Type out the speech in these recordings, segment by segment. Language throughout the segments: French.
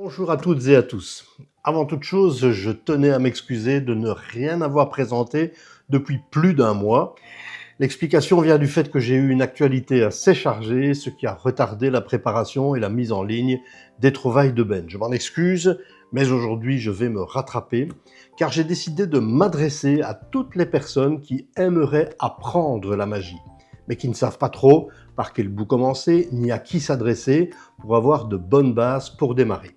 Bonjour à toutes et à tous. Avant toute chose, je tenais à m'excuser de ne rien avoir présenté depuis plus d'un mois. L'explication vient du fait que j'ai eu une actualité assez chargée, ce qui a retardé la préparation et la mise en ligne des trouvailles de Ben. Je m'en excuse, mais aujourd'hui je vais me rattraper, car j'ai décidé de m'adresser à toutes les personnes qui aimeraient apprendre la magie, mais qui ne savent pas trop par quel bout commencer, ni à qui s'adresser pour avoir de bonnes bases pour démarrer.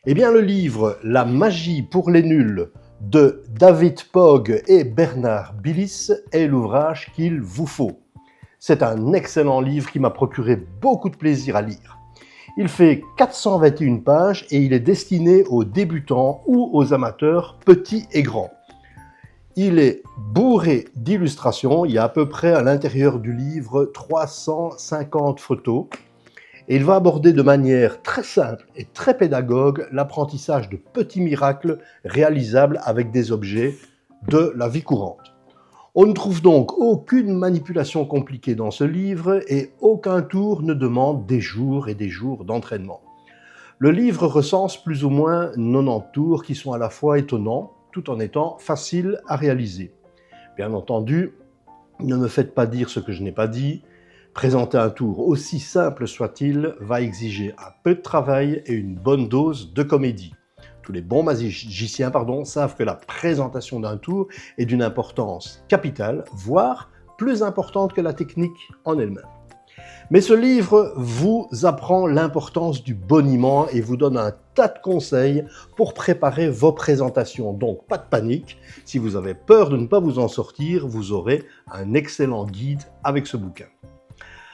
Eh bien, le livre La magie pour les nuls de David Pogg et Bernard Billis est l'ouvrage qu'il vous faut. C'est un excellent livre qui m'a procuré beaucoup de plaisir à lire. Il fait 421 pages et il est destiné aux débutants ou aux amateurs petits et grands. Il est bourré d'illustrations, il y a à peu près à l'intérieur du livre 350 photos. Et il va aborder de manière très simple et très pédagogue l'apprentissage de petits miracles réalisables avec des objets de la vie courante. On ne trouve donc aucune manipulation compliquée dans ce livre et aucun tour ne demande des jours et des jours d'entraînement. Le livre recense plus ou moins 90 tours qui sont à la fois étonnants tout en étant faciles à réaliser. Bien entendu, ne me faites pas dire ce que je n'ai pas dit. Présenter un tour, aussi simple soit-il, va exiger un peu de travail et une bonne dose de comédie. Tous les bons magiciens savent que la présentation d'un tour est d'une importance capitale, voire plus importante que la technique en elle-même. Mais ce livre vous apprend l'importance du boniment et vous donne un tas de conseils pour préparer vos présentations. Donc pas de panique, si vous avez peur de ne pas vous en sortir, vous aurez un excellent guide avec ce bouquin.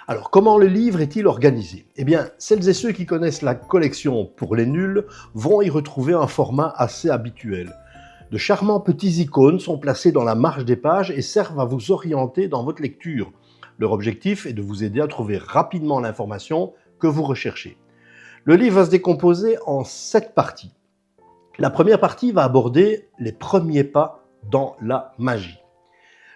Alors, comment le livre est-il organisé ? Eh bien, celles et ceux qui connaissent la collection pour les nuls vont y retrouver un format assez habituel. De charmants petits icônes sont placés dans la marge des pages et servent à vous orienter dans votre lecture. Leur objectif est de vous aider à trouver rapidement l'information que vous recherchez. Le livre va se décomposer en 7 parties. La première partie va aborder les premiers pas dans la magie.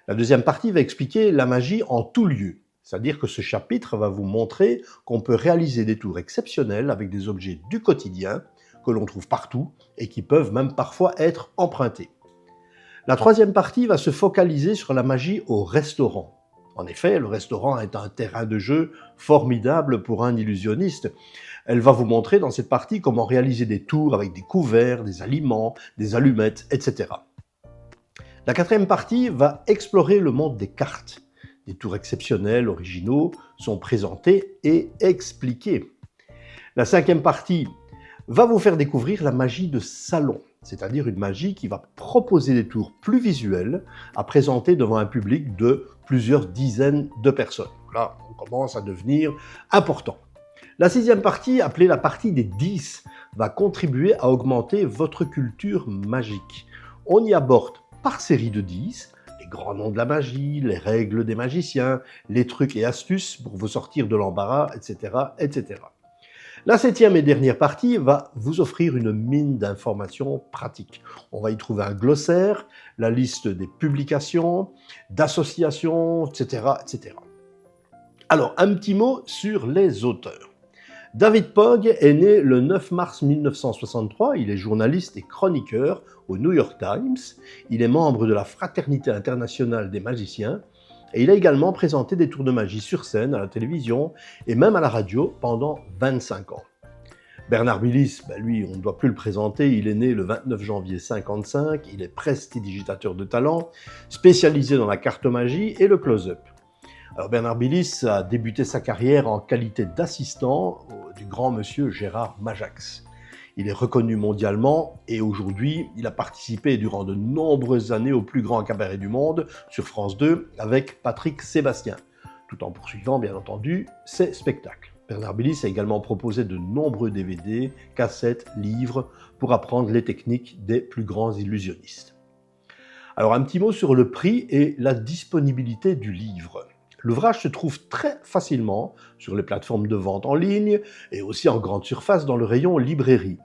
La deuxième partie va expliquer la magie en tout lieu. C'est-à-dire que ce chapitre va vous montrer qu'on peut réaliser des tours exceptionnels avec des objets du quotidien que l'on trouve partout et qui peuvent même parfois être empruntés. La troisième partie va se focaliser sur la magie au restaurant. En effet, le restaurant est un terrain de jeu formidable pour un illusionniste. Elle va vous montrer dans cette partie comment réaliser des tours avec des couverts, des aliments, des allumettes, etc. La quatrième partie va explorer le monde des cartes. Des tours exceptionnels, originaux, sont présentés et expliqués. La cinquième partie va vous faire découvrir la magie de salon, c'est-à-dire une magie qui va proposer des tours plus visuels à présenter devant un public de plusieurs dizaines de personnes. Là, on commence à devenir important. La sixième partie, appelée la partie des 10, va contribuer à augmenter votre culture magique. On y aborde par série de 10, les grands noms de la magie, les règles des magiciens, les trucs et astuces pour vous sortir de l'embarras, etc., etc. La septième et dernière partie va vous offrir une mine d'informations pratiques. On va y trouver un glossaire, la liste des publications, d'associations, etc., etc. Alors, un petit mot sur les auteurs. David Pogg est né le 9 mars 1963, il est journaliste et chroniqueur au New York Times, il est membre de la Fraternité internationale des magiciens et il a également présenté des tours de magie sur scène, à la télévision et même à la radio pendant 25 ans. Bernard Billis, lui, on ne doit plus le présenter, il est né le 29 janvier 1955, il est prestidigitateur de talent, spécialisé dans la cartomagie et le close-up. Alors Bernard Billis a débuté sa carrière en qualité d'assistant du grand monsieur Gérard Majax. Il est reconnu mondialement et aujourd'hui, il a participé durant de nombreuses années au plus grand cabaret du monde sur France 2 avec Patrick Sébastien, tout en poursuivant bien entendu ses spectacles. Bernard Billis a également proposé de nombreux DVD, cassettes, livres pour apprendre les techniques des plus grands illusionnistes. Alors un petit mot sur le prix et la disponibilité du livre. L'ouvrage se trouve très facilement sur les plateformes de vente en ligne et aussi en grande surface dans le rayon librairie.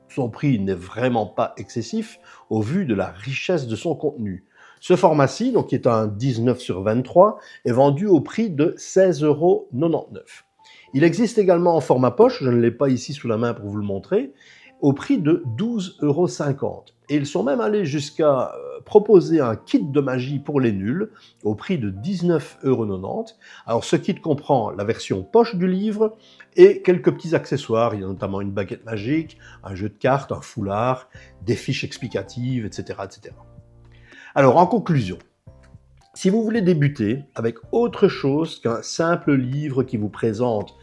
Son prix n'est vraiment pas excessif au vu de la richesse de son contenu. Ce format-ci, qui est un 19 sur 23, est vendu au prix de 16,99 €. Il existe également en format poche, je ne l'ai pas ici sous la main pour vous le montrer, au prix de 12,50 €. Et ils sont même allés jusqu'à proposer un kit de magie pour les nuls au prix de 19,90 €. Alors ce kit comprend la version poche du livre et quelques petits accessoires. Il y a notamment une baguette magique, un jeu de cartes, un foulard, des fiches explicatives, etc., etc. Alors en conclusion, si vous voulez débuter avec autre chose qu'un simple livre qui vous présente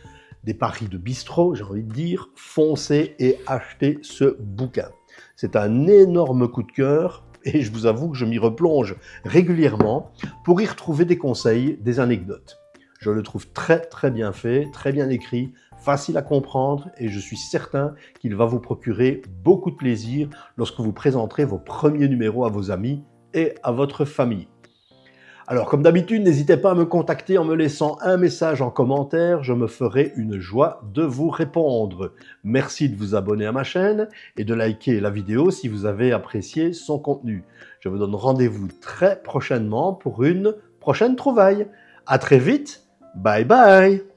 des paris de bistrot, j'ai envie de dire, foncez et achetez ce bouquin. C'est un énorme coup de cœur et je vous avoue que je m'y replonge régulièrement pour y retrouver des conseils, des anecdotes. Je le trouve très bien fait, très bien écrit, facile à comprendre et je suis certain qu'il va vous procurer beaucoup de plaisir lorsque vous présenterez vos premiers numéros à vos amis et à votre famille. Alors, comme d'habitude, n'hésitez pas à me contacter en me laissant un message en commentaire, je me ferai une joie de vous répondre. Merci de vous abonner à ma chaîne et de liker la vidéo si vous avez apprécié son contenu. Je vous donne rendez-vous très prochainement pour une prochaine trouvaille. À très vite, bye bye!